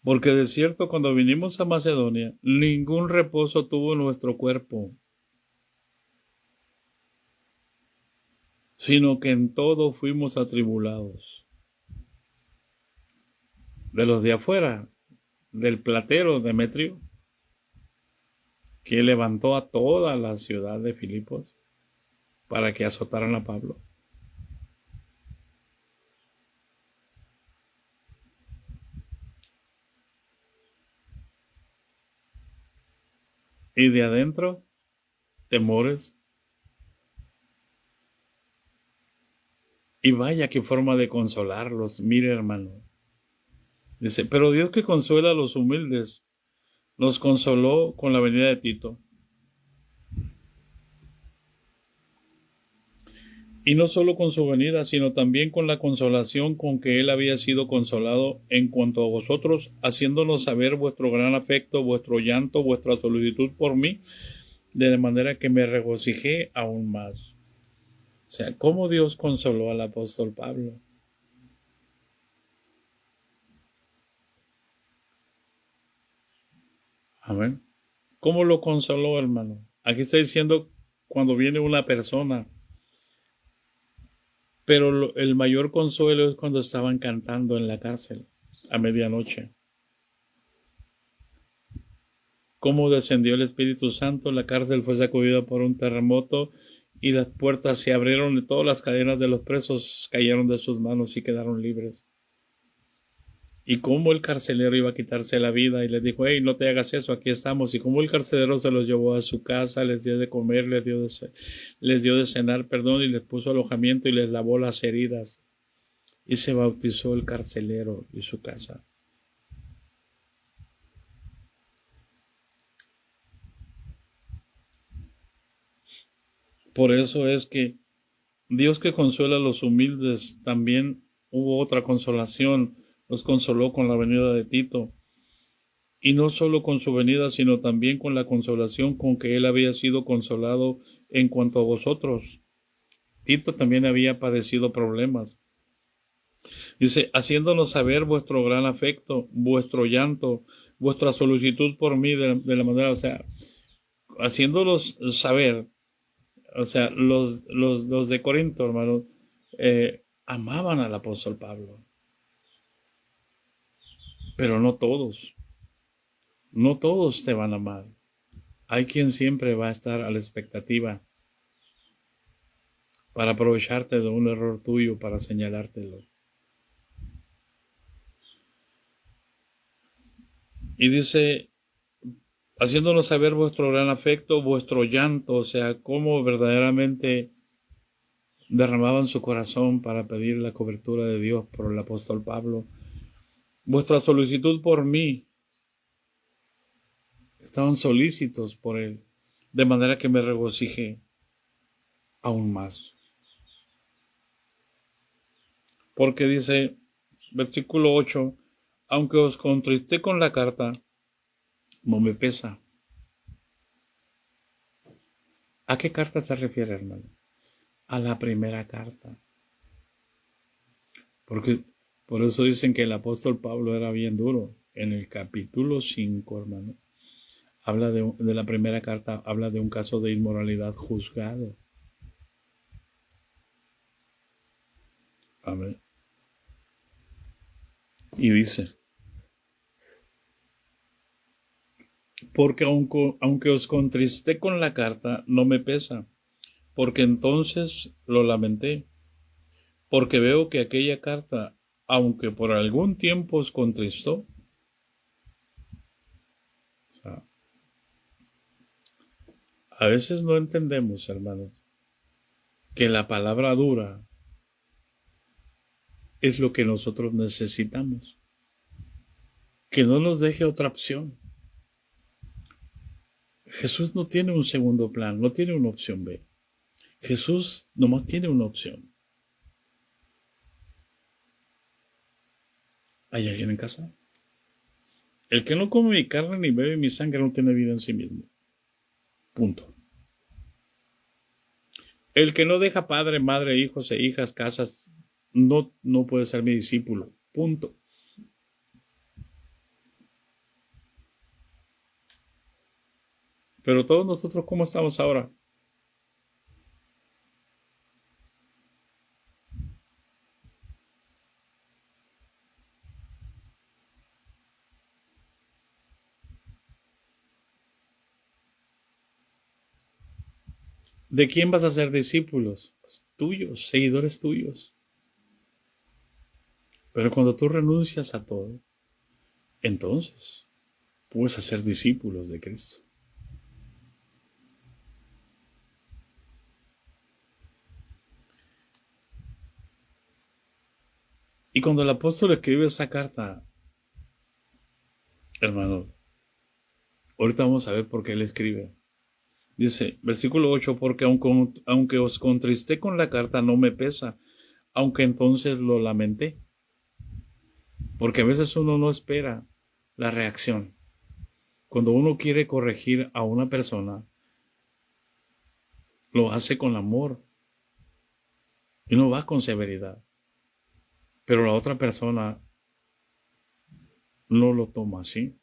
Porque de cierto, cuando vinimos a Macedonia, ningún reposo tuvo nuestro cuerpo, sino que en todo fuimos atribulados. De los de afuera, del platero Demetrio, que levantó a toda la ciudad de Filipos para que azotaran a Pablo. Y de adentro, temores. Y vaya qué forma de consolarlos. Mire, hermano. Dice, pero Dios que consuela a los humildes, nos consoló con la venida de Tito. Y no solo con su venida, sino también con la consolación con que él había sido consolado en cuanto a vosotros, haciéndonos saber vuestro gran afecto, vuestro llanto, vuestra solicitud por mí, de manera que me regocijé aún más. O sea, ¿cómo Dios consoló al apóstol Pablo? Amén. ¿Cómo lo consoló, hermano? Aquí está diciendo cuando viene una persona, pero el mayor consuelo es cuando estaban cantando en la cárcel a medianoche. Cómo descendió el Espíritu Santo, la cárcel fue sacudida por un terremoto y las puertas se abrieron y todas las cadenas de los presos cayeron de sus manos y quedaron libres. y cómo el carcelero iba a quitarse la vida, y les dijo, hey, no te hagas eso, aquí estamos, y cómo el carcelero se los llevó a su casa, les dio de comer, les dio de cenar, perdón, y les puso alojamiento y les lavó las heridas, y se bautizó el carcelero y su casa. Por eso es que Dios, que consuela a los humildes, también hubo otra consolación, los consoló con la venida de Tito. Y no solo con su venida, sino también con la consolación con que él había sido consolado en cuanto a vosotros. Tito también había padecido problemas. Dice, haciéndonos saber vuestro gran afecto, vuestro llanto, vuestra solicitud por mí de la manera, o sea, haciéndolos saber, o sea, los de Corinto, hermanos, amaban al apóstol Pablo, pero no todos. No todos te van a amar. Hay quien siempre va a estar a la expectativa para aprovecharte de un error tuyo, para señalártelo. Y dice, haciéndonos saber vuestro gran afecto, vuestro llanto, o sea, cómo verdaderamente derramaban su corazón para pedir la cobertura de Dios por el apóstol Pablo. Vuestra solicitud por mí, estaban solícitos por él, de manera que me regocijé aún más. Porque dice, versículo 8, aunque os contristé con la carta, no me pesa. ¿A qué carta se refiere, hermano? A la primera carta. Porque por eso dicen que el apóstol Pablo era bien duro. En el capítulo 5, hermano, habla de la primera carta, habla de un caso de inmoralidad juzgado. Amén. Y dice, porque aunque os contristé con la carta, no me pesa, porque entonces lo lamenté, porque veo que aquella carta, aunque por algún tiempo os contristó, o sea, a veces no entendemos, hermanos, que la palabra dura es lo que nosotros necesitamos. Que no nos deje otra opción. Jesús no tiene un segundo plan, no tiene una opción B. Jesús nomás tiene una opción. ¿Hay alguien en casa? El que no come mi carne ni bebe mi sangre no tiene vida en sí mismo. Punto. El que no deja padre, madre, hijos e hijas, casas, no puede ser mi discípulo. Punto. Pero todos nosotros, ¿cómo estamos ahora? ¿De quién vas a ser discípulos? Tuyos, seguidores tuyos. Pero cuando tú renuncias a todo, entonces puedes hacer discípulos de Cristo. Y cuando el apóstol escribe esa carta, hermano, ahorita vamos a ver por qué él escribe. Dice, versículo 8, porque aunque os contristé con la carta, no me pesa, aunque entonces lo lamenté. Porque a veces uno no espera la reacción. Cuando uno quiere corregir a una persona, lo hace con amor y no va con severidad. Pero la otra persona no lo toma así.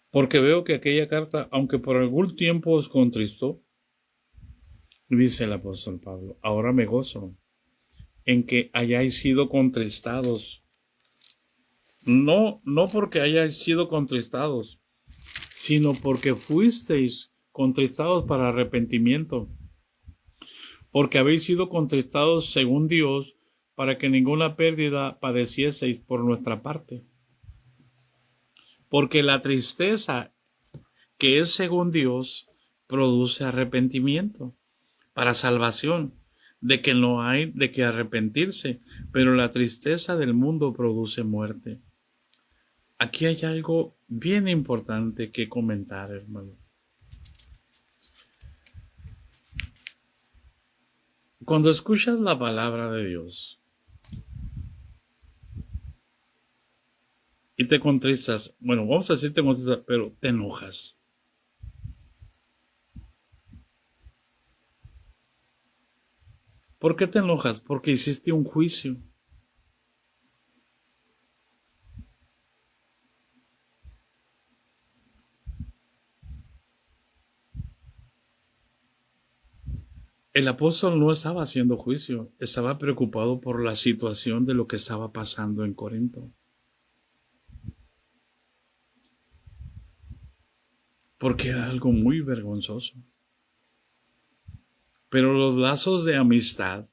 Porque veo que aquella carta, aunque por algún tiempo os contristó, dice el apóstol Pablo, ahora me gozo en que hayáis sido contristados. No porque hayáis sido contristados, sino porque fuisteis contristados para arrepentimiento. porque habéis sido contristados según Dios, para que ninguna pérdida padecieseis por nuestra parte. Porque la tristeza que es según Dios produce arrepentimiento para salvación, de que no hay de qué arrepentirse, pero la tristeza del mundo produce muerte. Aquí hay algo bien importante que comentar, hermano. Cuando escuchas la palabra de Dios y te contristas, bueno, vamos a decir te contristas, pero te enojas. ¿Por qué te enojas? Porque hiciste un juicio. El apóstol no estaba haciendo juicio, estaba preocupado por la situación de lo que estaba pasando en Corinto. Porque era algo muy vergonzoso. Pero los lazos de amistad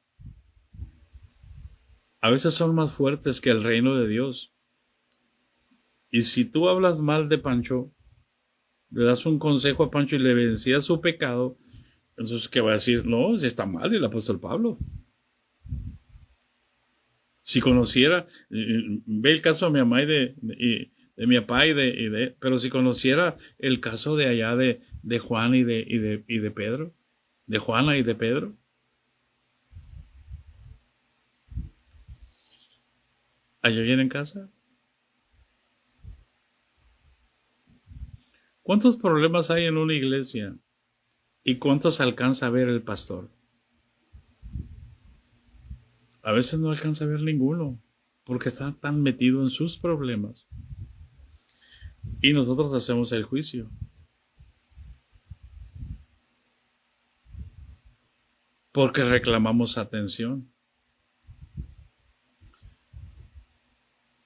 a veces son más fuertes que el reino de Dios. Y si tú hablas mal de Pancho, le das un consejo a Pancho y le vencías su pecado, entonces, ¿qué va a decir? No, si está mal el apóstol Pablo. Si conociera, ve el caso de mi mamá y de mi papá pero si conociera el caso de allá de Juan y de Pedro, de Juana y de Pedro, allá viene en casa. ¿Cuántos problemas hay en una iglesia? ¿Y cuántos alcanza a ver el pastor? A veces no alcanza a ver ninguno, porque está tan metido en sus problemas. Y nosotros hacemos el juicio. Porque reclamamos atención.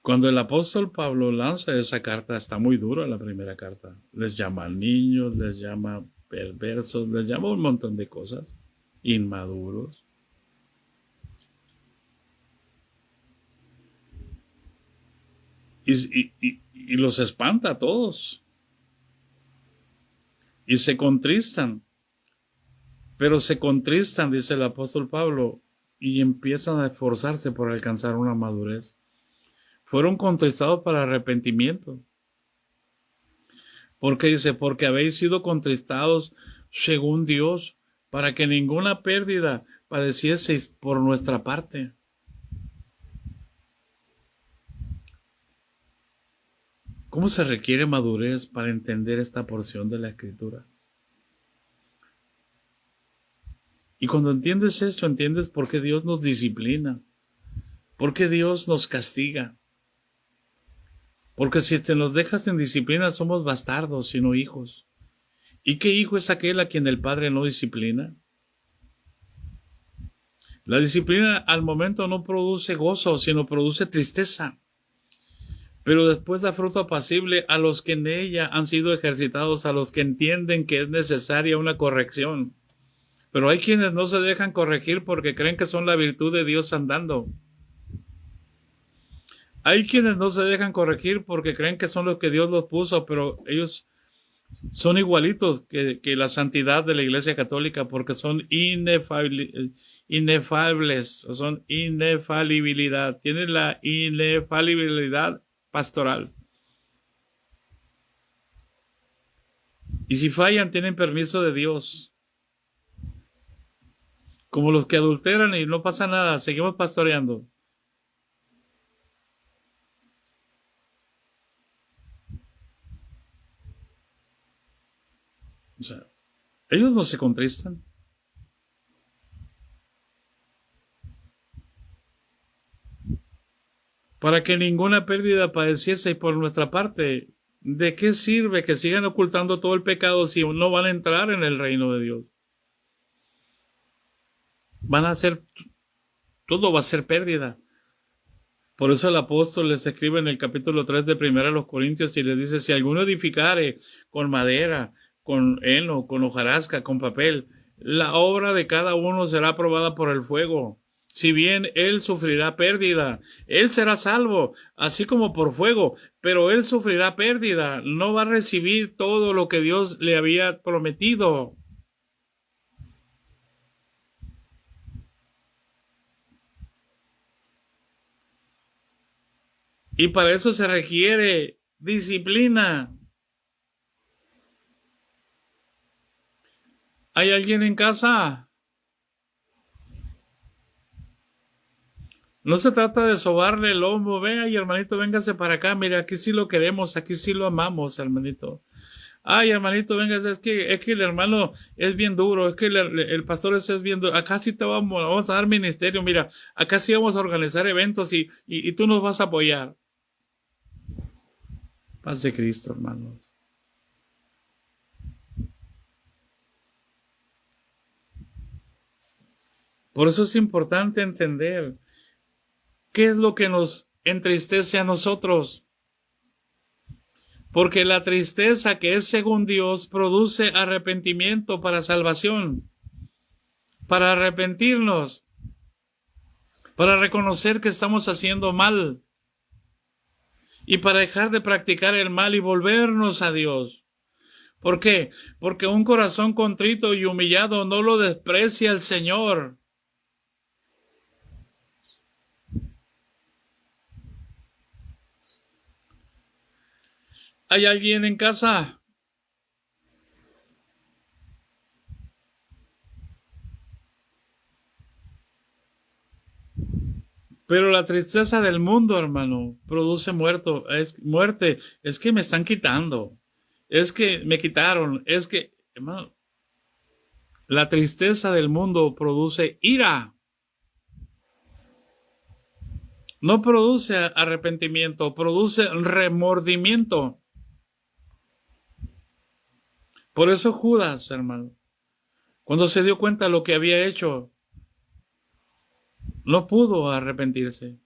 Cuando el apóstol Pablo lanza esa carta, está muy dura la primera carta. Les llama niños, les llama perversos, les llama un montón de cosas. Inmaduros. Y los espanta a todos. Y se contristan. Pero se contristan, dice el apóstol Pablo, y empiezan a esforzarse por alcanzar una madurez. Fueron contristados para arrepentimiento. Porque dice, porque habéis sido contristados según Dios, para que ninguna pérdida padecieseis por nuestra parte. ¿Cómo se requiere madurez para entender esta porción de la Escritura? Y cuando entiendes esto, entiendes por qué Dios nos disciplina, por qué Dios nos castiga. Porque si te nos dejas en disciplina, somos bastardos, sino hijos. ¿Y qué hijo es aquel a quien el padre no disciplina? La disciplina al momento no produce gozo, sino produce tristeza. Pero después da fruto apacible a los que en ella han sido ejercitados, a los que entienden que es necesaria una corrección. Pero hay quienes no se dejan corregir porque creen que son la virtud de Dios andando. Hay quienes no se dejan corregir porque creen que son los que Dios los puso, pero ellos son igualitos que la santidad de la Iglesia Católica porque son inefables, o son inefalibilidad, tienen la inefalibilidad pastoral. Y si fallan, tienen permiso de Dios. Como los que adulteran y no pasa nada, seguimos pastoreando. O sea, ellos no se contristan. Para que ninguna pérdida padeciese por nuestra parte. ¿De qué sirve que sigan ocultando todo el pecado si no van a entrar en el reino de Dios? Todo va a ser pérdida. Por eso el apóstol les escribe en el capítulo 3 de 1 Corintios y les dice, si alguno edificare con madera, con heno, con hojarasca, con papel, La obra de cada uno será probada por el fuego. Si bien él sufrirá pérdida, él será salvo, así como por fuego, pero él sufrirá pérdida, no va a recibir todo lo que Dios le había prometido. Y para eso se requiere disciplina. ¿Hay alguien en casa? No se trata de sobarle el lomo. Venga, y hermanito, véngase para acá. Mire, aquí sí lo queremos, aquí sí lo amamos, hermanito. Ay, hermanito, venga, es que el hermano es bien duro, es que el pastor ese es bien duro. Acá sí te vamos a dar ministerio, mira, acá sí vamos a organizar eventos y tú nos vas a apoyar. Paz de Cristo, hermanos. Por eso es importante entender qué es lo que nos entristece a nosotros. Porque la tristeza que es según Dios produce arrepentimiento para salvación, para arrepentirnos, para reconocer que estamos haciendo mal y para dejar de practicar el mal y volvernos a Dios. ¿Por qué? Porque un corazón contrito y humillado no lo desprecia el Señor. ¿Hay alguien en casa? Pero la tristeza del mundo, hermano, produce muerte. Es que me están quitando. Es que me quitaron. Es que, hermano, la tristeza del mundo produce ira. No produce arrepentimiento, produce remordimiento. Por eso Judas, hermano, cuando se dio cuenta de lo que había hecho, no pudo arrepentirse.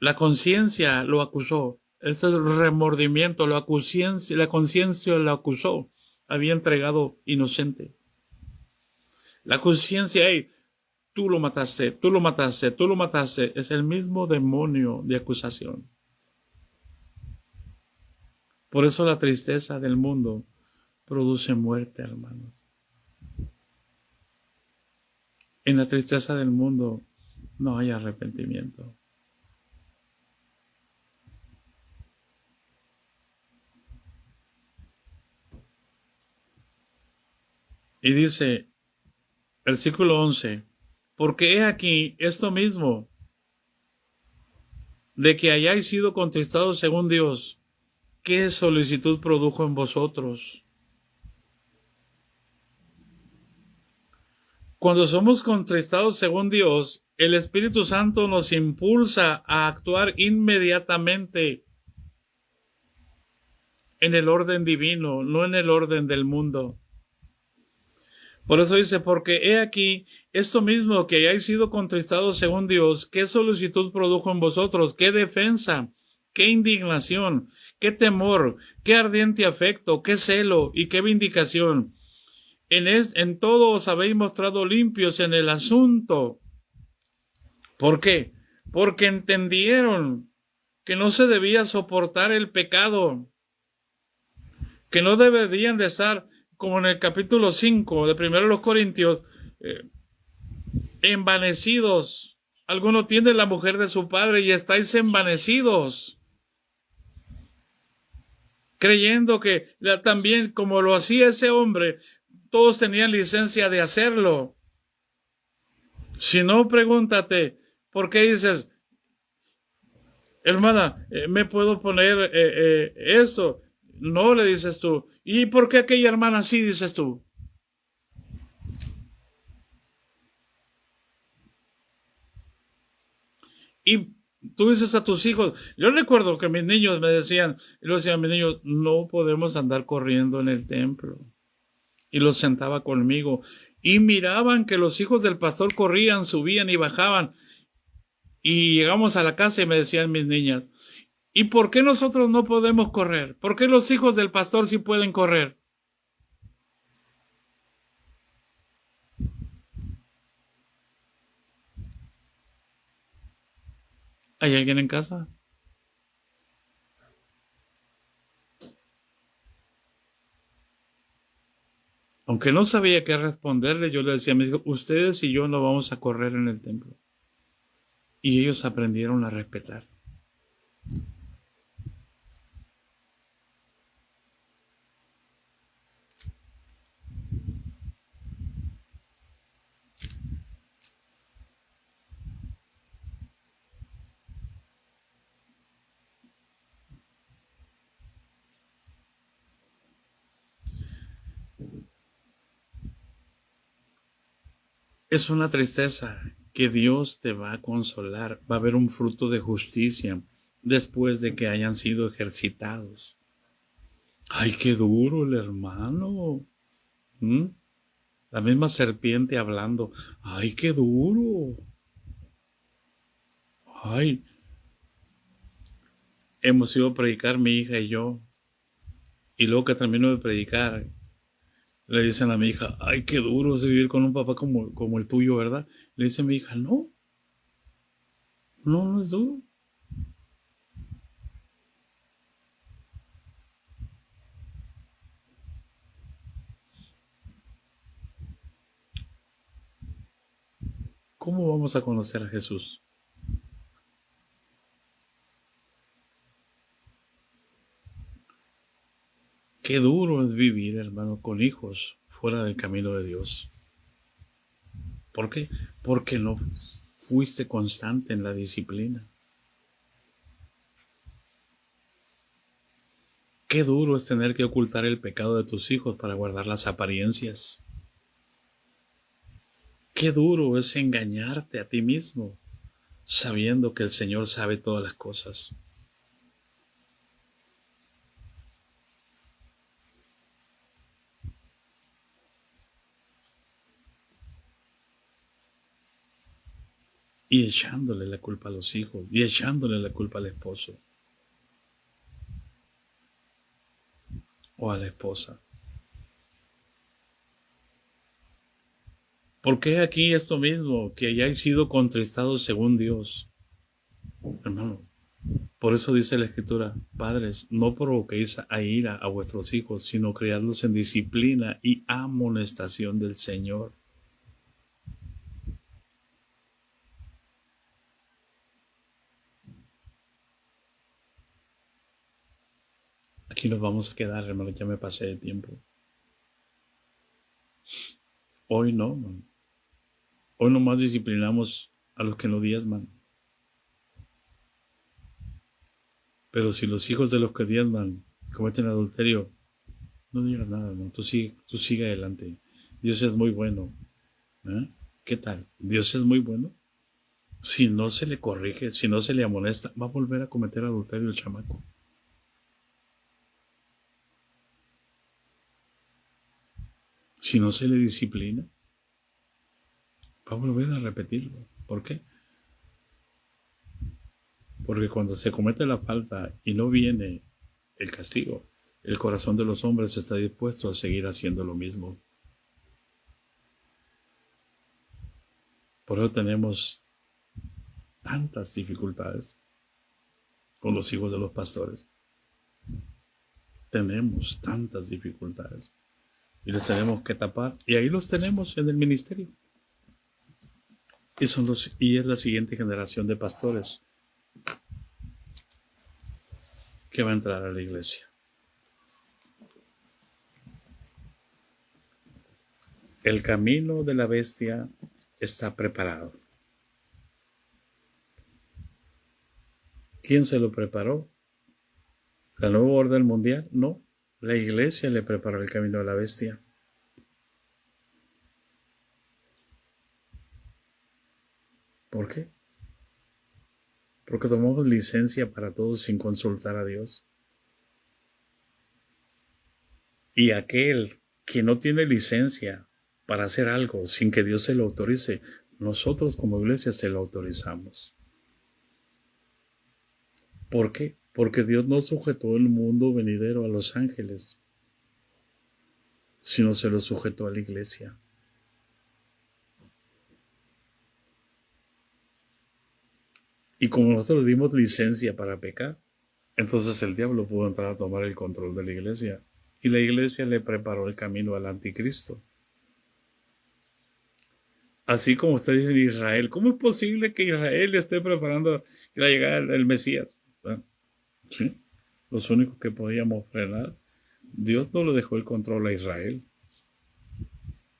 La conciencia lo acusó. Ese remordimiento, la conciencia lo acusó. Había entregado inocente. La conciencia, hey, tú lo mataste, tú lo mataste, tú lo mataste. Es el mismo demonio de acusación. Por eso la tristeza del mundo produce muerte, hermanos. En la tristeza del mundo no hay arrepentimiento. Y dice, versículo 11, porque he aquí esto mismo, de que hayáis sido contristados según Dios, ¿qué solicitud produjo en vosotros? Cuando somos contristados según Dios, el Espíritu Santo nos impulsa a actuar inmediatamente en el orden divino, no en el orden del mundo. Por eso dice, porque he aquí esto mismo, que hayáis sido contristados según Dios, ¿qué solicitud produjo en vosotros? ¿Qué defensa? ¿Qué indignación? ¿Qué temor? ¿Qué ardiente afecto? ¿Qué celo? ¿Y qué vindicación? En todo os habéis mostrado limpios en el asunto. ¿Por qué? Porque entendieron que no se debía soportar el pecado, que no deberían de estar, como en el capítulo 5 de 1 Corintios, envanecidos. Alguno tiene la mujer de su padre y estáis envanecidos, creyendo que también, como lo hacía ese hombre, todos tenían licencia de hacerlo. Si no, pregúntate, ¿por qué dices, hermana, me puedo poner esto? No, le dices tú. ¿Y por qué aquella hermana sí, dices tú? Y tú dices a tus hijos, yo recuerdo que mis niños me decían, y lo decían mis niños, no podemos andar corriendo en el templo. Y los sentaba conmigo. Y miraban que los hijos del pastor corrían, subían y bajaban. Y llegamos a la casa y me decían mis niñas, ¿y por qué nosotros no podemos correr? ¿Por qué los hijos del pastor sí pueden correr? ¿Hay alguien en casa? Aunque no sabía qué responderle, yo le decía a mis hijos, ustedes y yo no vamos a correr en el templo. Y ellos aprendieron a respetar. Es una tristeza que Dios te va a consolar. Va a haber un fruto de justicia después de que hayan sido ejercitados. Ay, qué duro el hermano. ¿Mm? La misma serpiente hablando. Ay, qué duro. Ay, hemos ido a predicar mi hija y yo. Y luego que termino de predicar, le dicen a mi hija, ay, qué duro es vivir con un papá como el tuyo, ¿verdad? Le dice a mi hija, no, no es duro. ¿Cómo vamos a conocer a Jesús? Qué duro es vivir, hermano, con hijos fuera del camino de Dios. ¿Por qué? Porque no fuiste constante en la disciplina. Qué duro es tener que ocultar el pecado de tus hijos para guardar las apariencias. Qué duro es engañarte a ti mismo, sabiendo que el Señor sabe todas las cosas. Y echándole la culpa a los hijos, y echándole la culpa al esposo o a la esposa. ¿Por qué aquí esto mismo, que hayáis sido contristados según Dios? Hermano, por eso dice la Escritura, padres, no provoquéis a ira a vuestros hijos, sino criadlos en disciplina y amonestación del Señor. Aquí nos vamos a quedar, hermano, ya me pasé de tiempo. Hoy no, man. Hoy nomás disciplinamos a los que no diezman. Pero si los hijos de los que diezman cometen adulterio, no digas nada, no. Tú sigue adelante. Dios es muy bueno. ¿Eh? ¿Qué tal? Dios es muy bueno. Si no se le corrige, si no se le amonesta, va a volver a cometer adulterio el chamaco. Si no se le disciplina, va a volver a repetirlo. ¿Por qué? Porque cuando se comete la falta y no viene el castigo, el corazón de los hombres está dispuesto a seguir haciendo lo mismo. Por eso tenemos tantas dificultades con los hijos de los pastores. Tenemos tantas dificultades y los tenemos que tapar, y ahí los tenemos en el ministerio. Y es la siguiente generación de pastores que va a entrar a la iglesia. El camino de la bestia está preparado. ¿Quién se lo preparó? ¿La nueva orden mundial? No, la iglesia le preparó el camino de la bestia. ¿Por qué? Porque tomamos licencia para todos sin consultar a Dios. Y aquel que no tiene licencia para hacer algo sin que Dios se lo autorice, nosotros como iglesia se lo autorizamos. ¿Por qué? Porque Dios no sujetó el mundo venidero a los ángeles, sino se lo sujetó a la iglesia. Y como nosotros dimos licencia para pecar, entonces el diablo pudo entrar a tomar el control de la iglesia. Y la iglesia le preparó el camino al anticristo. Así como usted dice en Israel, ¿cómo es posible que Israel esté preparando la llegada del Mesías? Bueno, sí, los únicos que podíamos frenar, Dios no le dejó el control a Israel.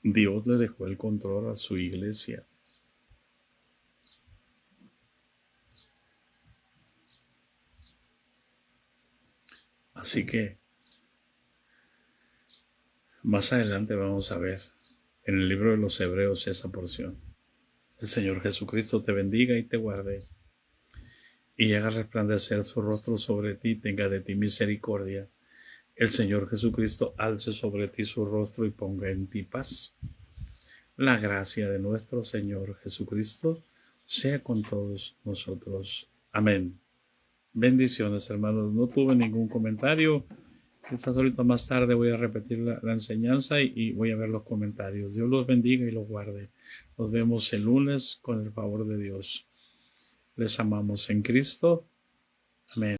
Dios le dejó el control a su iglesia. Así que más adelante vamos a ver en el libro de los Hebreos esa porción. El Señor Jesucristo te bendiga y te guarde, y haga resplandecer su rostro sobre ti, tenga de ti misericordia. El Señor Jesucristo alce sobre ti su rostro y ponga en ti paz. La gracia de nuestro Señor Jesucristo sea con todos nosotros. Amén. Bendiciones, hermanos. No tuve ningún comentario. Quizás ahorita más tarde voy a repetir la enseñanza y voy a ver los comentarios. Dios los bendiga y los guarde. Nos vemos el lunes con el favor de Dios. Les amamos en Cristo. Amén.